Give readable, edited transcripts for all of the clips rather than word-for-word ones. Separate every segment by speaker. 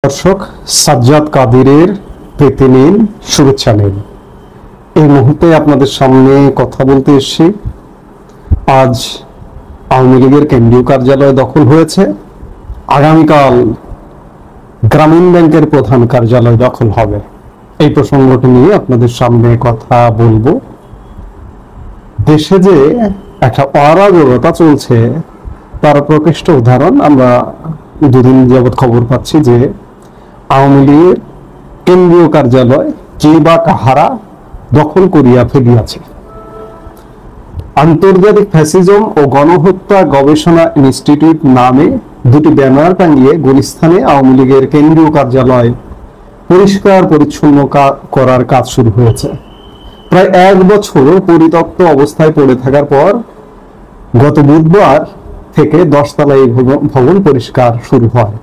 Speaker 1: দর্শক, সাজ্জাদ কাদিরের প্রীতি নিন, শুভেচ্ছা নিন। এই মুহূর্তে আপনাদের সামনে কথা বলতে এসেছি। আজ আওয়ামী লীগের কেন্দ্রীয় কার্যালয় দখল হয়েছে। আগামীকাল গ্রামীণ ব্যাংকের প্রধান কার্যালয় দখল হবে। এই প্রসঙ্গটি নিয়ে আপনাদের সামনে কথা বলবো। দেশে যে একটা অরাজকতা চলছে তার প্রকৃষ্ট উদাহরণ আমরা দুদিন যাবৎ খবর পাচ্ছি যে আওয়ামী লীগের কেন্দ্রীয় কার্যালয় কে বা কাহারা দখল করিয়া ফেলিয়াছে। আন্তর্জাতিক ফ্যাসিজম ও গণহত্যা গবেষণা ইনস্টিটিউট নামে দুটি ব্যানার টাঙিয়ে গুলিস্তানে আওয়ামী লীগের কেন্দ্রীয় কার্যালয় পরিষ্কার পরিচ্ছন্ন করার কাজ শুরু হয়েছে। প্রায় 1 বছর পরিত্যক্ত অবস্থায় পড়ে থাকার পর গত বুধবার থেকে 10 তলায় ভবন পরিষ্কার শুরু হয়।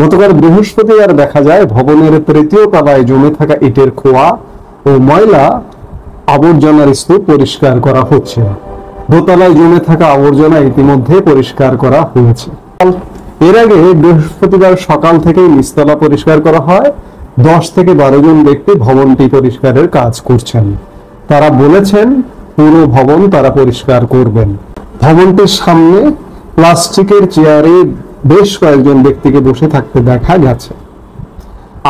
Speaker 1: গতকাল বৃহস্পতিবার দেখা যায় ভবনের 3য় তলায় জমে থাকা ইটের খোয়া ও ময়লা আবর্জনার স্তূপ পরিষ্কার করা হচ্ছে। দোতলায় জমে থাকা আবর্জনা ইতিমধ্যে পরিষ্কার করা হয়েছে। এর আগে বৃহস্পতিবার সকাল থেকেই নিচতলা পরিষ্কার করা হয়। 10 থেকে 12 জন ব্যক্তি ভবনটি পরিষ্কারের কাজ করছেন। তারা বলেছেন পুরো ভবন তারা পরিষ্কার করবেন। ভবনটির সামনে প্লাস্টিকের চেয়ারে বেশ কয়েকজন ব্যক্তিকে বসে থাকতে দেখা গেছে।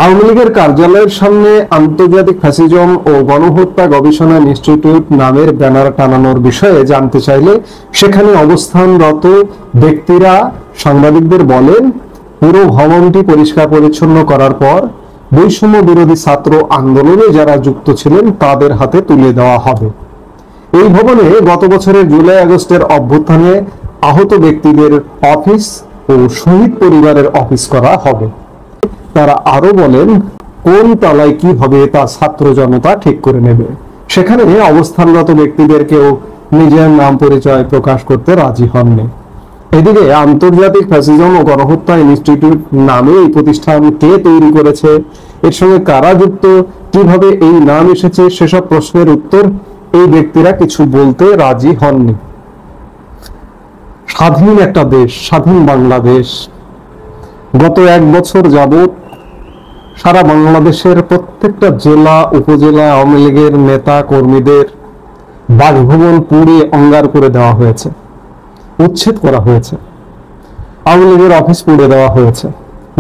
Speaker 1: আওয়ামী লীগের কার্যালয়ের সামনে আন্তর্জাতিক ফ্যাসিজম ও গণহত্যা গবেষণা ইনস্টিটিউট নামের ব্যানার টানানোর বিষয়ে জানতে চাইলে সেখানে অবস্থানরত ব্যক্তিরা সাংবাদিকদের বলেন, পুরো ভবনটি পরিষ্কার পরিচ্ছন্ন করার পর বৈষম্য বিরোধী ছাত্র আন্দোলনে যারা যুক্ত ছিলেন তাদের হাতে তুলে দেওয়া হবে। এই ভবনে গত বছরের জুলাই আগস্টের অভ্যুত্থানে আহত ব্যক্তিদের অফিস ও শহীদ পরিবারের অফিস করা হবে। তারা আরো বলেন, কোন তলায় কি হবে তা ছাত্র জনতা ঠিক করে নেবে। সেখানে অবস্থানরত ব্যক্তিদের কেউ নিজের নাম পরিচয় প্রকাশ করতে রাজি হননি। এদিকে আন্তর্জাতিক ফ্যাসিজম ও গণহত্যা ইনস্টিটিউট নামে এই প্রতিষ্ঠান কে তৈরি করেছে, এর সঙ্গে কারা যুক্ত, কিভাবে এই নাম এসেছে, সেসব প্রশ্নের উত্তর এই ব্যক্তিরা কিছু বলতে রাজি হননি। স্বাধীন একটা দেশ, স্বাধীন বাংলাদেশ, গত 1 বছর যাবত সারা বাংলাদেশের প্রত্যেকটা জেলা উপজেলা আওয়ামী লীগের নেতা কর্মীদের বাসভবন পুড়িয়ে অঙ্গার করে দেওয়া হয়েছে, উচ্ছেদ করা হয়েছে। আওয়ামী লীগের অফিস পুড়ে দেওয়া হয়েছে,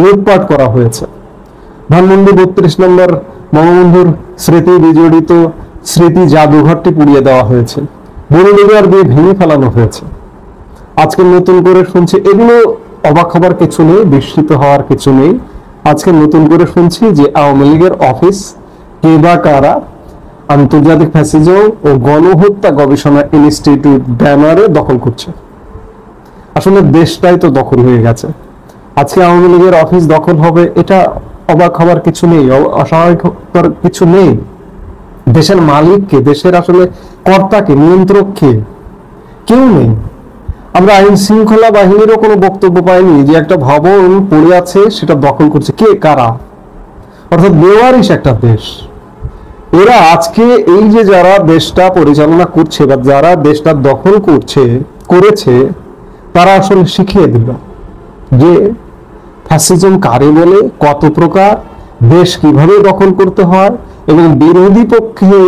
Speaker 1: লুটপাট করা হয়েছে। ধানমন্ডি 32 নম্বর বঙ্গবন্ধুর স্মৃতি বিজড়িত স্মৃতি জাদুঘরটি পুড়িয়ে দেওয়া হয়েছে, বনবিহার দিয়ে ভেঙে ফেলানো হয়েছে। আজকে নতুন করে শুনছি, এগুলো অবাক হবার কিছু নেই, বিস্মিত হওয়ার কিছু নেই। আজকে নতুন করে শুনছি যে আওয়ামী লীগের অফিস কে বা কারা আন্তর্জাতিক ফ্যাসিজম ও গণহত্যা গবেষণা ইনস্টিটিউট ব্যানারে দখল করছে। আসলে দেশটাই তো দখল হয়ে গেছে। আজকে আওয়ামী লীগের অফিস দখল হবে, এটা অবাক হবার কিছু নেই, অস্বাভাবিক কিছু নেই। দেশের মালিককে, দেশের আসলে কর্তাকে, নিয়ন্ত্রককে কেউ নেই। আমরা আইন শৃঙ্খলা বাহিনীরও কোনো বক্তব্য পাইনি যে একটা ভবন পড়ে আছে সেটা দখল করছে কে, কারা। অর্থাৎ বেওয়ারিশ একটা দেশ। এরা আজকে এই যে যারা দেশটা পরিচালনা করছে বা যারা দেশটা দখল করেছে তারা আসলে শিখিয়ে দিল যে ফ্যাসিজম কারে বলে, কত প্রকার, দেশ কিভাবে দখল করতে হয় এবং বিরোধী পক্ষে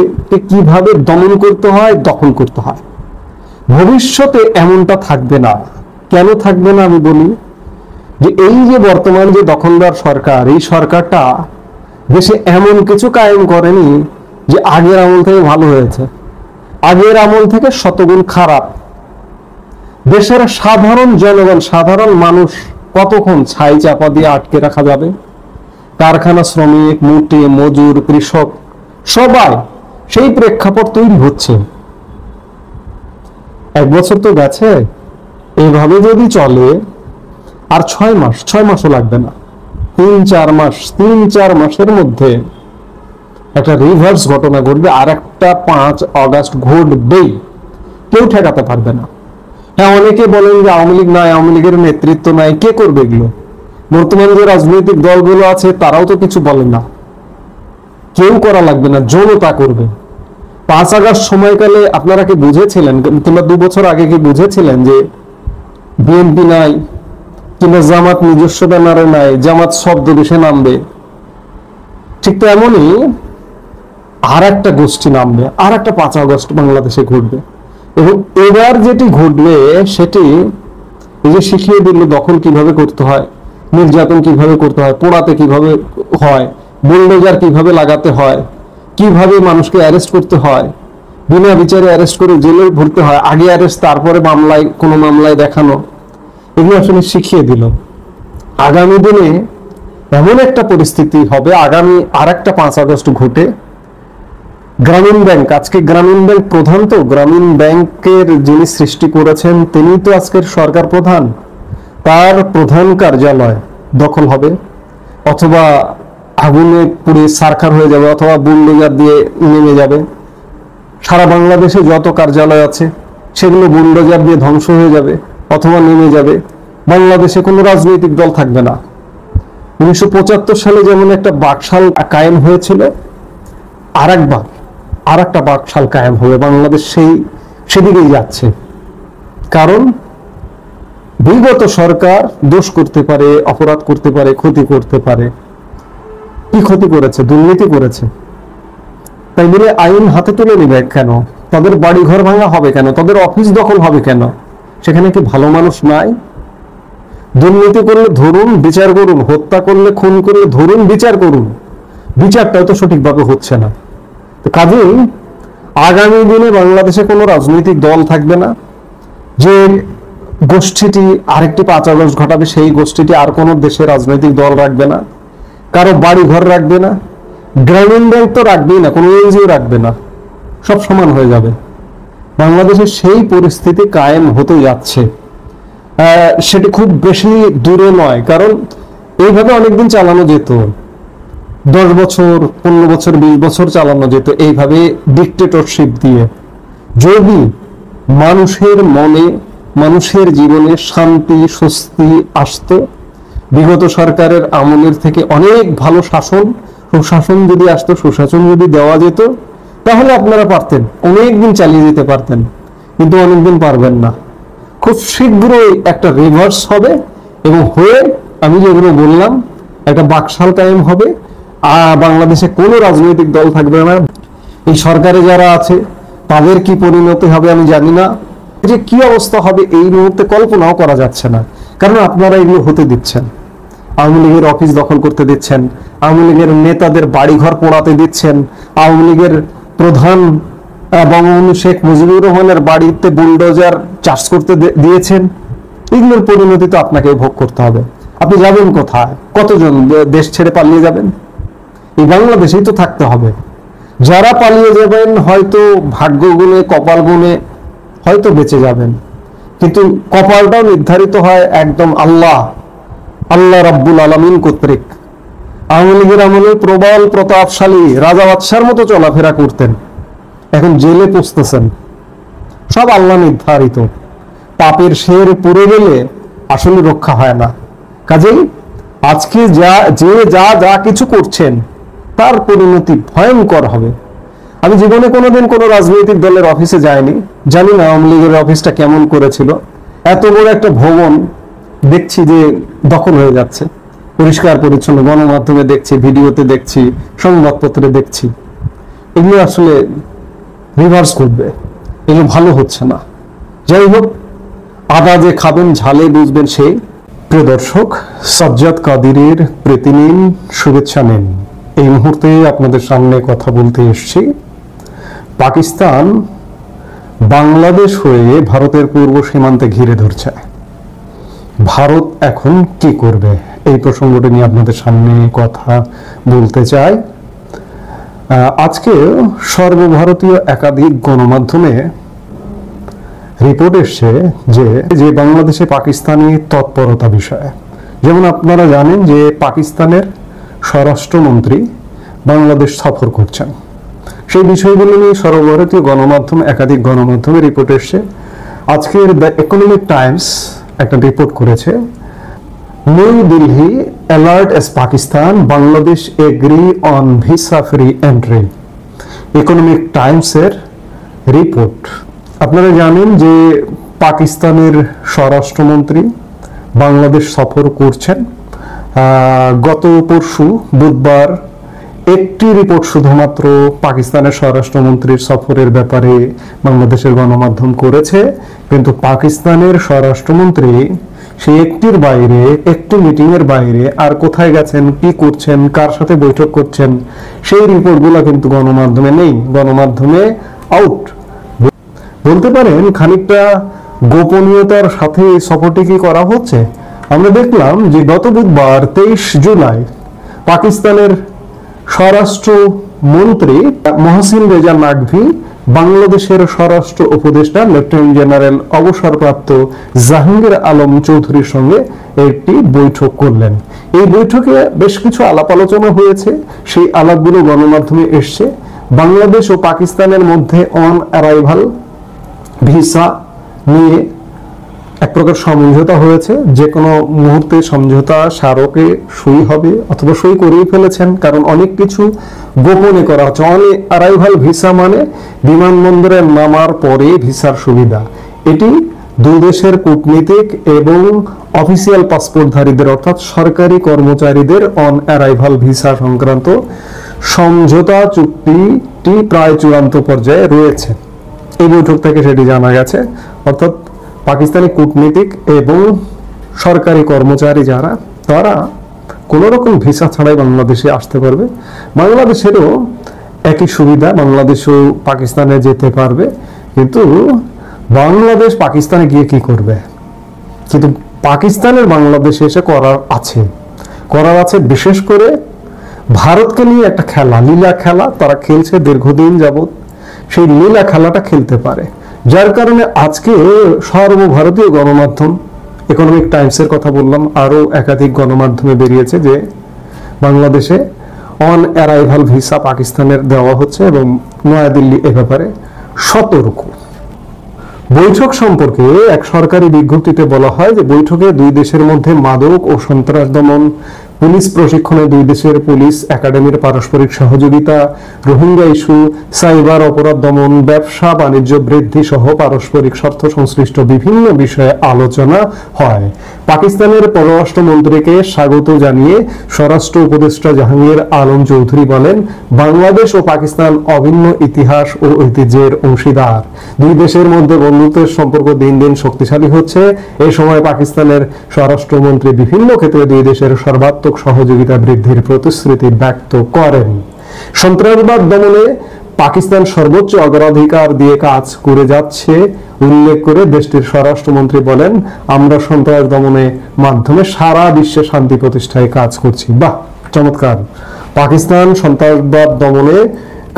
Speaker 1: কিভাবে দমন করতে হয়, দখল করতে হয়। ভবিষ্যতে এমনটা থাকবে না। কেন থাকবে না আমি বলি, যে এই যে বর্তমান যে দখলদার সরকার, এই সরকারটা দেশে এমন কিছু কায়েম করেনি যে আগের আমল থেকে ভালো হয়েছে, আগের আমল থেকে শতগুণ খারাপ। দেশের সাধারণ জনগণ, সাধারণ মানুষ কতক্ষণ ছাই চাপা দিয়ে আটকে রাখা যাবে? কারখানা শ্রমিক, মুটে মজুর, কৃষক সবাই সেই প্রেক্ষাপট তৈরি হচ্ছে। 1 বছর তো গেছে, এইভাবে যদি চলে আর 6 মাসও লাগবে না, 3-4 মাসের মধ্যে একটা রিভার্স ঘটনা ঘটবে, আর একটা 5 আগস্ট ঘটবেই, কেউ ঠেকাতে পারবে না। হ্যাঁ, অনেকে বলেন যে আওয়ামী লীগ নাই, আওয়ামী লীগের নেতৃত্ব নাই, কে করবে এগুলো? বর্তমানে যে রাজনৈতিক দলগুলো আছে তারাও তো কিছু বলেন না, কেউ করা লাগবে না, জনতা করবে। 5 আগস্ট সময়কালে আপনারা কি বুঝেছিলেন, কিংবা 2 বছর আগে কি বুঝেছিলেন যে বিএনপি নাই, কিংবা জামাত নিজস্ব ব্যানারে নাই, জামাত শব্দ দেশে নামবে, ঠিক তো এমনই আর একটা গোষ্ঠী নামবে, আর একটা 5 আগস্ট বাংলাদেশে ঘটবে। এবং এবার যেটি ঘটবে সেটি এই যে শিখিয়ে দিল দখল কিভাবে করতে হয়, নির্যাতন কিভাবে করতে হয়, পোড়াতে কিভাবে হয়, বুলডোজার কিভাবে লাগাতে হয়, কিভাবে মানুষকে অ্যারেস্ট করতে হয়, বিনা বিচারে অ্যারেস্ট করে জেলে ভরতে হয়, আগে অ্যারেস্ট তারপরে মামলায় কোনো মামলায় দেখানো, এগুলো আসলে শিখিয়ে দিল। আগামী দিনে এমন একটা পরিস্থিতি হবে, আগামী আর একটা 5 আগস্ট ঘটে, গ্রামীণ ব্যাংক, আজকে গ্রামীণ ব্যাংক প্রধান, তো গ্রামীণ ব্যাংকের যিনি সৃষ্টি করেছেন তিনি তো আজকের সরকার প্রধান, তার প্রধান কার্যালয় দখল হবে, অথবা আগুনে পুড়ে সারখার হয়ে যাবে, অথবা বুলডোজার দিয়ে নেমে যাবে। সারা বাংলাদেশে যত কার্যালয় আছে সেগুলো বুলডোজার দিয়ে ধ্বংস হয়ে যাবে অথবা নেমে যাবে। বাংলাদেশে কোনো রাজনৈতিক দল থাকবে না। 1975 সালে যেমন একটা বাকশাল কায়েম হয়েছিল, আর একটা বাকশাল কায়েম হবে। বাংলাদেশ সেদিকেই যাচ্ছে। কারণ বিগত সরকার দোষ করতে পারে, অপরাধ করতে পারে, ক্ষতি করতে পারে। কি ক্ষতি করেছে? দুর্নীতি করেছে। তাই বলে আইন হাতে তুলে নিবে কেন? তাদের বাড়ি ঘর ভাঙা হবে কেন? তাদের অফিস দখল হবে কেন? সেখানে কি ভালো মানুষ নাই? দুর্নীতি করলে ধরুন, বিচার করুন। হত্যা করলে, খুন করলে ধরুন, বিচার করুন। বিচারটাও তো সঠিকভাবে হচ্ছে না। তো কাজেই আগামী দিনে বাংলাদেশে কোনো রাজনৈতিক দল থাকবে না। যে গোষ্ঠীটি আরেকটি 5 আগস্ট ঘটাবে, সেই গোষ্ঠীটি আর কোনো দেশে রাজনৈতিক দল রাখবে না, কারো বাড়ি ঘর রাখবে না, গ্রামীণ ব্যাংক তো রাখবেই না, কোনো এনজিও রাখবে না, সব সমান হয়ে যাবে। বাংলাদেশে সেই পরিস্থিতি কায়েম হতে যাচ্ছে। সেটি খুব বেশি দূরে নয়, কারণ এইভাবে অনেকদিন চালানো যেত। 10 বছর, 15 বছর, 20 বছর চালানো যেত এইভাবে ডিক্টেটরশিপ দিয়ে, যদি মানুষের মনে, মানুষের জীবনে শান্তি স্বস্তি আসতো। বিগত সরকারের আমলের থেকে অনেক ভালো শাসন, সুশাসন যদি আসতো, সুশাসন যদি দেওয়া যেত, তাহলে আপনারা পারতেন, অনেকদিন চালিয়ে যেতে পারতেন। কিন্তু অনেকদিন পারবেন না। খুব শীঘ্রই একটা রিভার্স হবে, এবং হয়ে আমি যেগুলো বললাম একটা বাকশাল কায়েম হবে। বাংলাদেশে কোনো রাজনৈতিক দল থাকবে না। এই সরকারে যারা আছে তাদের কি পরিণতি হবে আমি জানি না। যে কি অবস্থা হবে এই মুহূর্তে কল্পনাও করা যাচ্ছে না, কারণ আপনারা এগুলো হতে দিচ্ছেন। আওয়ামী লীগের অফিস দখল করতে দিচ্ছেন, আওয়ামী লীগের নেতাদের বাড়িঘর পোড়াতে দিচ্ছেন, আওয়ামী লীগের প্রধান বঙ্গবন্ধু শেখ মুজিবুর রহমানের বাড়িতে বুলডোজার চার্জ করতে দিয়েছেন। এগুলোর পরিণতি তো আপনাকে ভোগ করতে হবে। আপনি যাবেন কোথায়? কতজন দেশ ছেড়ে পালিয়ে যাবেন? এই বাংলাদেশেই তো থাকতে হবে। যারা পালিয়ে যাবেন হয়তো ভাগ্য গুণে, কপাল গুণে হয়তো বেঁচে যাবেন, কিন্তু কপালটাও নির্ধারিত হয় একদম আল্লাহ রাব্বুল আলামিন কর্তৃক। আওয়ামী লীগের আমলে প্রবল প্রতাপশালী রাজা বাদশার মতো চলাফেরা করতেন, এখন জেলে পুষতেছেন। সব আল্লাহ নির্ধারিত। পাপের শের পুড়ে গেলে আসলে রক্ষা হয় না। কাজেই আজকে যা কিছু করছেন তার পরিণতি ভয়ঙ্কর হবে। আমি জীবনে কোনোদিন কোনো রাজনৈতিক দলের অফিসে যাইনি, জানি না আওয়ামী লীগের অফিসটা কেমন করেছিল। এত বড় একটা ভবন দেখছি যে দখল হয়ে যাচ্ছে, পরিষ্কার পরিচ্ছন্ন, গণমাধ্যমে দেখছি, ভিডিওতে দেখছি, সংবাদপত্রে দেখছি। এগুলো আসলে রিভার্স করবে, এগুলো ভালো হচ্ছে না। যাই হোক, আদা যে খাবেন ঝালে বুঝবেন সেই। প্রিয় দর্শক, সাজ্জাদ কাদিরের প্রীতি নিন, শুভেচ্ছা নিন। এই মুহূর্তে আপনাদের সামনে কথা বলতে এসেছি। পাকিস্তান বাংলাদেশ হয়ে ভারতের পূর্ব সীমান্তে ঘিরে ধরছে। ভারত এখন কি করবে এই প্রসঙ্গটি নিয়ে আপনাদের সামনে কথা বলতে চাই। আজকে সর্বভারতীয় একাধিক গণমাধ্যমে রিপোর্ট এসছে যে বাংলাদেশে পাকিস্তানি তৎপরতা বিষয়ে। যেমন আপনারা জানেন যে পাকিস্তানের স্বরাষ্ট্রমন্ত্রী বাংলাদেশ সফর করছেন। সেই বিষয়গুলো নিয়ে সর্বভারতীয় গণমাধ্যম, একাধিক গণমাধ্যমে রিপোর্ট এসছে। আজকের দ্য ইকোনমিক টাইমস একটা রিপোর্ট করেছে, New Delhi alert as Pakistan, Bangladesh agree on visa free entry. Economic টাইমসের রিপোর্ট। আপনারা জানেন যে পাকিস্তানের স্বরাষ্ট্রমন্ত্রী বাংলাদেশ সফর করছেন। গত পরশু বুধবার একটি রিপোর্ট শুধুমাত্র পাকিস্তানের স্বরাষ্ট্রমন্ত্রীর সফরের ব্যাপারে বাংলাদেশের গণমাধ্যম করেছে, কিন্তু পাকিস্তানের স্বরাষ্ট্রমন্ত্রী সেই একটির বাইরে, একটি মিটিং এর বাইরে আর কোথায় গেছেন, কি করছেন, কার সাথে বৈঠক করছেন, সেই রিপোর্টগুলো কিন্তু গণমাধ্যমে নেই, গণমাধ্যমে আউট। বলতে পারেন খানিকটা গোপনীয়তার সাথে এই সফরটি কি করা হচ্ছে। আমরা দেখলাম যে গত বুধবার 23 জুলাই পাকিস্তানের স্বরাষ্ট্র মন্ত্রী মহসিন রেজা নাকভি বাংলাদেশের স্বরাষ্ট্র উপদেষ্টা লেফটেন্যান্ট জেনারেল অবসরপ্রাপ্ত জাহাঙ্গীর আলম চৌধুরীর সঙ্গে একটি বৈঠক করলেন। এই বৈঠকে বেশ কিছু আলাপ আলোচনা হয়েছে, সেই আলাপগুলো গণমাধ্যমে এসছে। বাংলাদেশ ও পাকিস্তানের মধ্যে অন অ্যারাইভাল ভিসা নিয়ে এক প্রকার সমঝোতা হয়েছে, যে কোনো মুহূর্তে সমঝোতা স্মারকে সই হবে অথবা সই করেই ফেলেছেন, কারণ অনেক কিছু গোপনে করা হচ্ছে। অন অ্যারাইভাল ভিসা মানে বিমানবন্দরে নামার পরে ভিসার সুবিধা। এটি দুই দেশের কূটনীতিক এবং অফিসিয়াল পাসপোর্টধারীদের অর্থাৎ সরকারি কর্মচারীদের অন অ্যারাইভাল ভিসা সংক্রান্ত সমঝোতা চুক্তিটি প্রায় চূড়ান্ত পর্যায়ে রয়েছে। এই বৈঠক থেকে সেটি জানা গেছে, অর্থাৎ পাকিস্তানি কূটনীতিক এবং সরকারি কর্মচারী যারা, তারা কোনো রকম ভিসা ছাড়াই বাংলাদেশে আসতে পারবে। বাংলাদেশেরও একই সুবিধা, বাংলাদেশও পাকিস্তানে যেতে পারবে। কিন্তু বাংলাদেশ পাকিস্তানে গিয়ে কি করবে? কিন্তু পাকিস্তানের বাংলাদেশে এসে করার আছে বিশেষ করে ভারতকে নিয়ে একটা খেলা, লীলা খেলা তারা খেলছে দীর্ঘদিন যাবত। সেই লীলা খেলাটা খেলতে পারে, যার কারণে আজকে সর্বভারতীয় গণমাধ্যম, ইকোনমিক টাইমসের কথা বললাম, আরো একাধিক গণমাধ্যমে বেরিয়েছে যে বাংলাদেশে অন অ্যারাইভাল ভিসা পাকিস্তানের দেওয়া হচ্ছে এবং নয়াদিল্লি এ ব্যাপারে সতর্ক। বৈঠক সম্পর্কে এক সরকারি বিজ্ঞপ্তিতে বলা হয় যে বৈঠকে দুই দেশের মধ্যে মাদক ও সন্ত্রাস দমন, পুলিশ প্রশিক্ষণে দুই দেশের পুলিশ একাডেমির পারস্পরিক সহযোগিতা, রোহিঙ্গা ইস্যু, সাইবার অপরাধ দমন, ব্যবসা বাণিজ্য বৃদ্ধি সহ পারস্পরিক স্বার্থ সংশ্লিষ্ট বিভিন্ন বিষয়ে আলোচনা হয়। পাকিস্তানের পররাষ্ট্রমন্ত্রীকে স্বাগত জানিয়ে স্বরাষ্ট্র উপদেষ্টা জাহাঙ্গীর আলম চৌধুরী বলেন, বাংলাদেশ ও পাকিস্তান অভিন্ন ইতিহাস ও ঐতিহ্যের অংশীদার। দুই দেশের মধ্যে বন্ধুত্বের সম্পর্ক দিন দিন শক্তিশালী হচ্ছে। এই সময় পাকিস্তানের স্বরাষ্ট্রমন্ত্রী বিভিন্ন ক্ষেত্রে দুই দেশের সর্বাত্মক সহযোগিতা বৃদ্ধির প্রতিশ্রুতি ব্যক্ত করেন। সন্ত্রাসবাদ দমনে পাকিস্তান সর্বোচ্চ অগ্রাধিকার দিয়ে কাজ করে যাচ্ছে উল্লেখ করে দেশটির স্বরাষ্ট্রমন্ত্রী বলেন, আমরা সন্ত্রাস দমনে মাধ্যমে সারা বিশ্বে শান্তি প্রতিষ্ঠায় কাজ করছি। বাহ, চমৎকার। পাকিস্তান সন্ত্রাসবাদ দমনে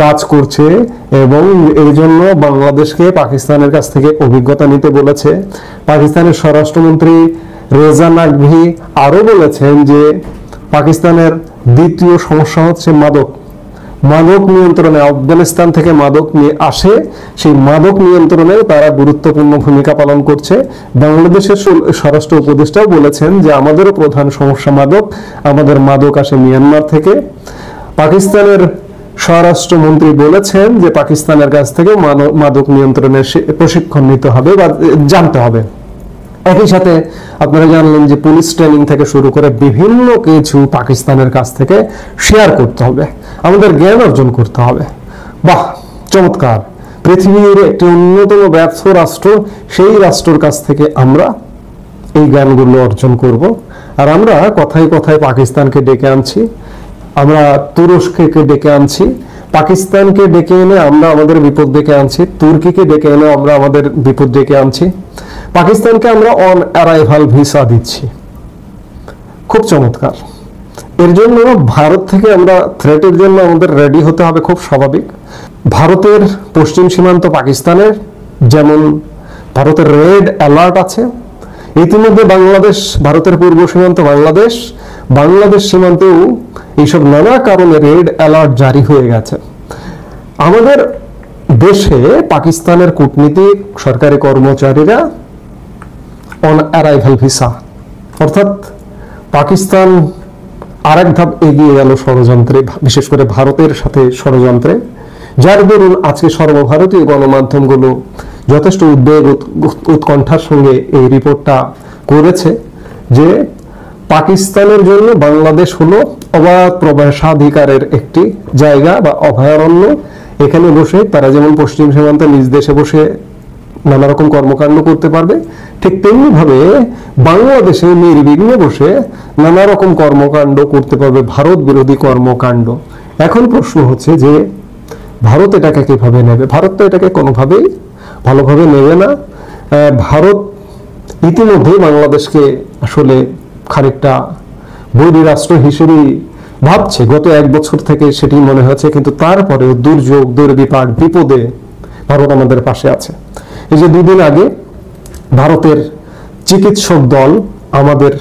Speaker 1: কাজ করছে এবং এই জন্য বাংলাদেশকে পাকিস্তানের কাছ থেকে অভিজ্ঞতা নিতে বলেছে। পাকিস্তানের স্বরাষ্ট্রমন্ত্রী রেজা নাকভি আরো বলেছেন যে পাকিস্তানের দ্বিতীয় সমস্যা হচ্ছে মাদক নিয়ন্ত্রণে। আফগানিস্তান থেকে মাদক নিয়ে আসে, সেই মাদক নিয়ন্ত্রণে তারা গুরুত্বপূর্ণ ভূমিকা পালন করছে। বাংলাদেশের স্বরাষ্ট্র উপদেষ্টাও বলেছেন যে আমাদেরও প্রধান সমস্যা মাদক, আমাদের মাদক আসে মিয়ানমার থেকে। পাকিস্তানের স্বরাষ্ট্রমন্ত্রী বলেছেন যে পাকিস্তানের কাছ থেকে মাদক নিয়ন্ত্রণের প্রশিক্ষণ নিতে হবে বা জানতে হবে। একই সাথে আপনারা জানলেন যে পুলিশ ট্রেনিং থেকে শুরু করে বিভিন্ন কিছু পাকিস্তানের কাছ থেকে শেয়ার করতে হবে, আমাদের জ্ঞান অর্জন করতে হবে। বাহ, চমৎকার। পৃথিবীর একটি অন্যতম ব্যর্থ রাষ্ট্র, সেই রাষ্ট্রের কাছ থেকে আমরা এই জ্ঞানগুলো অর্জন করব। আর আমরা কথায় কথায় পাকিস্তানকে ডেকে আনছি, আমরা তুরস্ককে ডেকে আনছি, পাকিস্তানকে ডেকে এনে আমরা আমাদের বিপদ ডেকে আনছি, তুর্কিকে ডেকে এনে আমরা আমাদের বিপদ ডেকে আনছি, পাকিস্তানকে আমরা অন অ্যারাইভাল ভিসা দিচ্ছি। খুব চমৎকার। এর জন্য ভারত থেকে আমরা থ্রেটের জন্য আমাদের রেডি হতে হবে, খুব স্বাভাবিক। ভারতের পশ্চিম সীমান্ত পাকিস্তানের যেমন ভারতের রেড অ্যালার্ট আছে, ইতিমধ্যে বাংলাদেশ, ভারতের পূর্ব সীমান্ত বাংলাদেশ সীমান্তেও এইসব নানা কারণে রেড অ্যালার্ট জারি হয়ে গেছে। আমাদের দেশে পাকিস্তানের কূটনীতিক, সরকারি কর্মচারীরা অন অ্যারাইভাল ভিসা, অর্থাৎ পাকিস্তান আরেক ধাপ এগিয়ে গেল ষড়যন্ত্রে, বিশেষ করে ভারতের সাথে ষড়যন্ত্রে, যার দরুন আজকে সর্বভারতীয় গণমাধ্যমগুলো যথেষ্ট উদ্বেগ উৎকণ্ঠার সঙ্গে এই রিপোর্টটা করেছে যে পাকিস্তানের জন্য বাংলাদেশ হলো অবাধ প্রবেশাধিকারের একটি জায়গা বা অভয়ারণ্য। এখানে বসে তারা যেমন পশ্চিম সীমান্তে নিজ দেশে বসে নানা রকম কর্মকাণ্ড করতে পারবে, ঠিক তেমনি ভাবে বাংলাদেশে নির্বিঘ্নে বসে নানা রকম কর্মকাণ্ড করতে পারবে, ভারত বিরোধী কর্মকাণ্ড। এখন প্রশ্ন হচ্ছে যে ভারত এটাকে কিভাবে নেবে? ভারত তো এটাকে কোনোভাবেই ভালোভাবে নেবে না। ভারত ইতিমধ্যে বাংলাদেশকে আসলে খানিকটা বৈরী রাষ্ট্র হিসেবেই ভাবছে, গত 1 বছর থেকে সেটি মনে হচ্ছে। কিন্তু তারপরেও দুর্যোগ, দুর্বিপাক, বিপদে ভারত আমাদের পাশে আছে। এই যে 2 দিন আগে ভারতের চিকিৎসক দল আমাদের,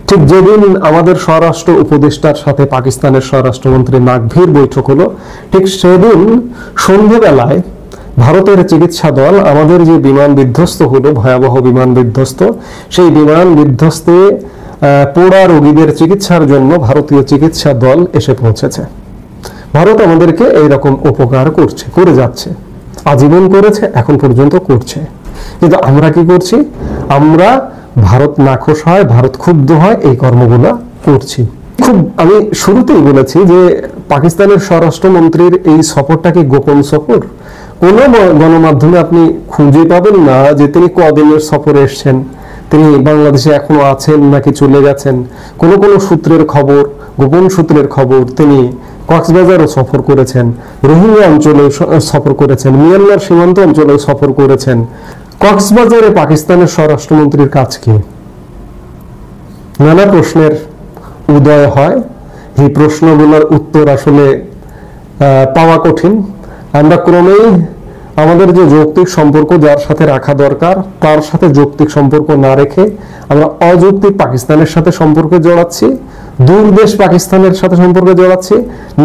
Speaker 1: ঠিক যেদিন আমাদের স্বরাষ্ট্র উপদেষ্টার সাথে পাকিস্তানের স্বরাষ্ট্রমন্ত্রী নাকভির বৈঠক হলো, ঠিক সেদিন সন্ধ্যেবেলায় ভারতের চিকিৎসা দল আমাদের যে বিমান বিধ্বস্ত হলো, ভয়াবহ বিমান বিধ্বস্ত, সেই বিমান বিধ্বস্তে পোড়া রোগীদের চিকিৎসার জন্য ভারতীয় চিকিৎসা দল এসে পৌঁছেছে। ভারত আমাদেরকে এইরকম উপকার করছে, করে যাচ্ছে, আজীবন করেছে, এখন পর্যন্ত করছে। কিন্তু আমরা কি করছি? আমরা ভারত নাখোশ হয়, ভারত ক্ষুব্ধ হয়, এই কর্মগুলো করছি। আমি শুরুতেই বলেছি যে পাকিস্তানের স্বরাষ্ট্রমন্ত্রীর এই সফরটা কি গোপন সফর? কোন গণমাধ্যমে আপনি খুঁজে পাবেন না যে তিনি কদিনের সফরে এসছেন, তিনি বাংলাদেশে এখনো আছেন নাকি চলে গেছেন। কোন কোন সূত্রের খবর, গোপন সূত্রের খবর, তিনি কক্সবাজারও সফর করেছেন, রোহিঙ্গা অঞ্চলে সফর করেছেন, মিয়ানমার সীমান্ত অঞ্চলে সফর করেছেন। কক্সবাজারে পাকিস্তানের স্বরাষ্ট্রমন্ত্রীর কাজ কি? নানা প্রশ্নের উদয় হয়। এই প্রশ্নগুলোর উত্তর আসলে পাওয়া কঠিন। আমরা ক্রমেই আমাদের যে যৌক্তিক সম্পর্ক যার সাথে রাখা দরকার তার সাথে যৌক্তিক সম্পর্ক না রেখে আমরা অযৌক্তিক পাকিস্তানের সাথে সম্পর্কে জড়াচ্ছি, দূর দেশ পাকিস্তানের সাথে সম্পর্কে জড়াচ্ছি,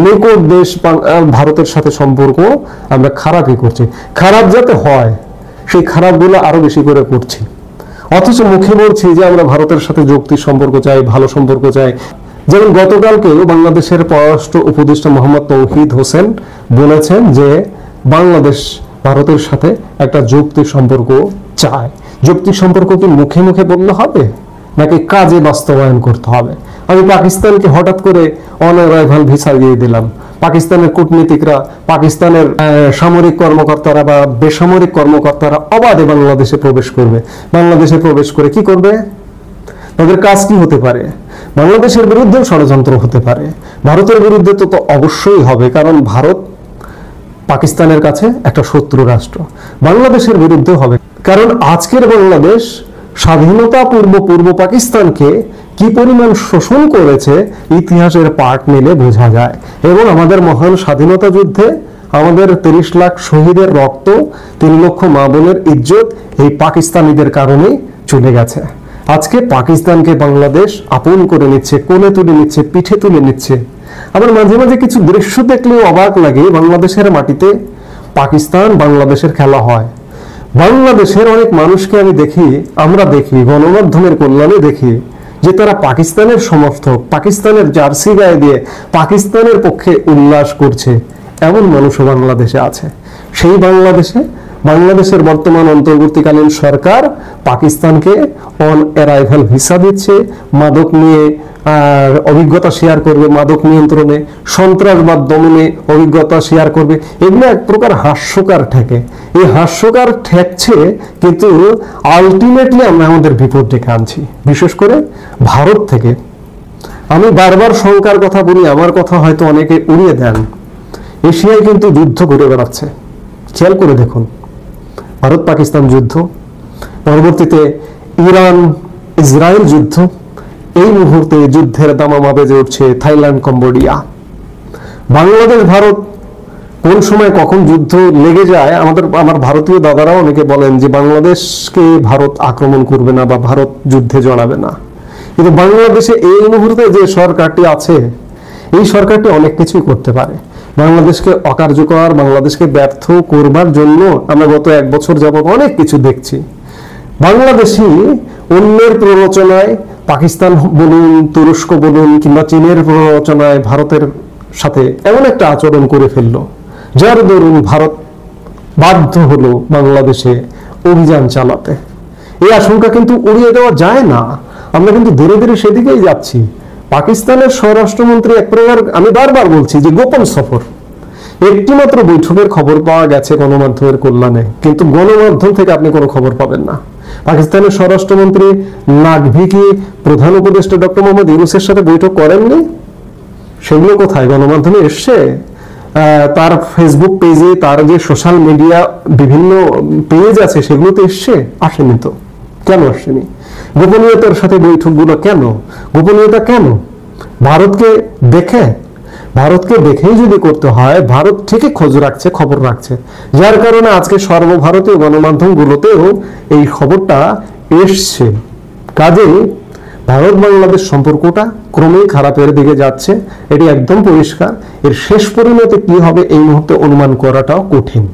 Speaker 1: নিকট দেশ ভারতের সাথে সম্পর্ক আমরা খারাপই করছি। খারাপ যাতে হয় সেই খারাপগুলো আরো বেশি করে করছি, অথচ মুখে বলছি যে আমরা ভারতের সাথে যৌক্তিক সম্পর্ক চাই, ভালো সম্পর্ক চাই। যেমন গতকালকে বাংলাদেশের পররাষ্ট্র উপদেষ্টা মোহাম্মদ তৌহিদ হোসেন বলেছেন যে বাংলাদেশ ভারতের সাথে একটা যৌক্তিক সম্পর্ক চায়। যৌক্তিক সম্পর্ক কি মুখে মুখে বললে হবে নাকি কাজে বাস্তবায়ন করতে হবে? আমি পাকিস্তানকে হঠাৎ করে অন অ্যারাইভাল ভিসা দিয়ে দিলাম, পাকিস্তানের কূটনীতিকরা, পাকিস্তানের সামরিক কর্মকর্তারা বা বেসামরিক কর্মকর্তারা অবাধে বাংলাদেশে প্রবেশ করবে। বাংলাদেশে প্রবেশ করে কি করবে? তাদের কাজ কি হতে পারে? বাংলাদেশের বিরুদ্ধেও ষড়যন্ত্র হতে পারে। ভারতের বিরুদ্ধে তো অবশ্যই হবে, কারণ ভারত পাকিস্তানের কাছে একটা শত্রু রাষ্ট্র। বাংলাদেশের বিরুদ্ধে হবে, কারণ আজকের বাংলাদেশ স্বাধীনতা পূর্ব পাকিস্তানকে কি পরিমাণ শোষণ করেছে ইতিহাসের পাঠ নিলে বোঝা যায়। এবং আমাদের মহান স্বাধীনতা যুদ্ধে আমাদের 30 লাখ শহীদের রক্ত, 3 লক্ষ মা বোনের ইজ্জত এই পাকিস্তানিদের কারণেই চলে গেছে। আজকে পাকিস্তানকে বাংলাদেশ আপন করে নিচ্ছে, কোলে তুলে নিচ্ছে, পিঠে তুলে নিচ্ছে। আবার মাঝে মাঝে কিছু দৃশ্য দেখলেও অবাক লাগে, বাংলাদেশের মাটিতে পাকিস্তান বাংলাদেশের খেলা হয়। বাংলাদেশের অনেক মানুষকে আমি দেখি, আমরা দেখি, গণমাধ্যমের কল্যাণে দেখি যে তারা পাকিস্তানের সমর্থক, পাকিস্তানের জার্সি গায়ে দিয়ে পাকিস্তানের পক্ষে উল্লাস করছে। এমন মানুষও বাংলাদেশে আছে। সেই বাংলাদেশের বর্তমান অন্তর্বর্তীকালীন সরকার পাকিস্তানকে অন অ্যারাইভাল ভিসা দিচ্ছে, মাদক নিয়ে অভিজ্ঞতা শেয়ার করবে, মাদক নিয়ন্ত্রণে, সন্ত্রাসবাদ দমনে অভিজ্ঞতা শেয়ার করবে। এগুলো এক প্রকার হাস্যকর ঠেকে। এই হাস্যকর ঠেকছে, কিন্তু আলটিমেটলি আমরা আমাদের বিপদ ডেকে আনছি, বিশেষ করে ভারত থেকে। আমি বারবার শঙ্কার কথা বলি, আমার কথা হয়তো অনেকে উড়িয়ে দেন। এশিয়ায় কিন্তু যুদ্ধ ঘুরে বেড়াচ্ছে, খেয়াল করে দেখুন। ভারত পাকিস্তান যুদ্ধ, পরবর্তীতে ইরান ইসরায়েল যুদ্ধ, এই মুহূর্তে যুদ্ধের দামামা বেজে উঠছে থাইল্যান্ড, কম্বোডিয়া। বাংলাদেশ ভারত কোন সময় কখন যুদ্ধ লেগে যায়, আমার ভারতীয় দাদারাও অনেকে বলেন যে বাংলাদেশকে ভারত আক্রমণ করবে না বা ভারত যুদ্ধে জড়াবে না। কিন্তু বাংলাদেশে এই মুহূর্তে যে সরকারটি আছে, এই সরকারটি অনেক কিছুই করতে পারে। বাংলাদেশকে অকার্যকর, বাংলাদেশকে ব্যর্থ করবার জন্য আমরা গত 1 বছর যাবত অনেক কিছু দেখছি। বাংলাদেশি অন্যের প্ররোচনায়, পাকিস্তান বলুন, তুরস্ক বলুন কিংবা চীনের প্ররোচনায় ভারতের সাথে এমন একটা আচরণ করে ফেললো, যার দরুন ভারত বাধ্য হলো বাংলাদেশে অভিযান চালাতে। এই আশঙ্কা কিন্তু উড়িয়ে দেওয়া যায় না। আমরা কিন্তু ধীরে ধীরে সেদিকেই যাচ্ছি। পাকিস্তানের স্বরাষ্ট্রমন্ত্রী এক প্রকার, আমি বারবার বলছি যে গোপন সফর, একটি মাত্র বৈঠকের খবর পাওয়া গেছে গণমাধ্যমের কল্যাণে, কিন্তু গণমাধ্যম থেকে আপনি কোনো খবর পাবেন না। পাকিস্তানের স্বরাষ্ট্রমন্ত্রী নাকভি কি প্রধান উপদেষ্টা ডক্টর মোহাম্মদ ইউনূসের সাথে বৈঠক করেননি? সেগুলো কোথায় গণমাধ্যমে এসছে? তার ফেসবুক পেজে, তার যে সোশ্যাল মিডিয়া বিভিন্ন পেজ আছে সেগুলোতে এসছে? আসেনি তো। কেন আসেনি? গোপনীয়তার সাথে বৈঠকগুলো কেন? গোপনীয়তা কেন? ভারতকে দেখেই যদি করতে হয়, ভারত ঠিকই খোঁজ রাখছে, খবর রাখছে, যার কারণে আজকে সর্বভারতীয় গণমাধ্যমগুলোতেও এই খবরটা এসছে। কাজেই ভারত বাংলাদেশ সম্পর্কটা ক্রমেই খারাপের দিকে যাচ্ছে, এটি একদম পরিষ্কার। এর শেষ পরিণতি কি হবে এই মুহূর্তে অনুমান করাটাও কঠিন।